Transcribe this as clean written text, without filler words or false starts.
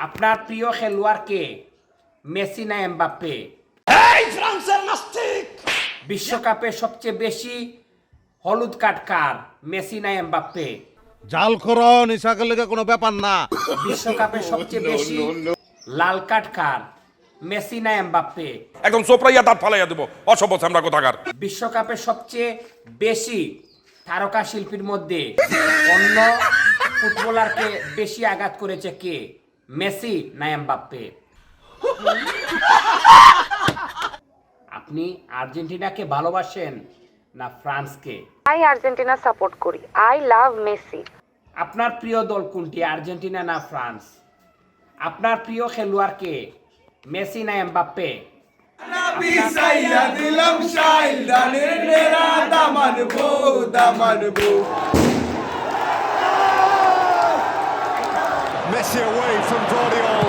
আপনার প্রিয় খেলোয়াড় কে? মেসি না এমবাপ্পে? এই ফ্রান্সের নাস্তিক! বিশ্বকাপে সবচেয়ে বেশি হলুদ কার্ড কার? মেসি না এমবাপ্পে? জাল করন ইসাকের লেগে কোনো ব্যাপার না। বিশ্বকাপে সবচেয়ে বেশি লাল কার্ড কার? মেসি না এমবাপ্পে? একদম চোপড়াইয়া দাঁত ফালাইয়া দেবো, অসভ্য আমরা কোথাকার। বিশ্বকাপে সবচেয়ে বেশি তারকা শিল্পীর মধ্যে অন্য ফুটবলারকে বেশি আঘাত করেছে কে? মেসি না এমবাপ্পে? আপনি আর্জেন্টিনাকে ভালোবাসেন না ফ্রান্সকে? আর্জেন্টিনা সাপোর্ট করি। I love Messi. আপনার প্রিয় দল কোনটি, আর্জেন্টিনা না ফ্রান্স? আপনার প্রিয় খেলোয়াড় কে? মেসি না এমবাপ্পে? দিলাম শাইল রানের নেরা দামান বউ Messi away from Guardiola.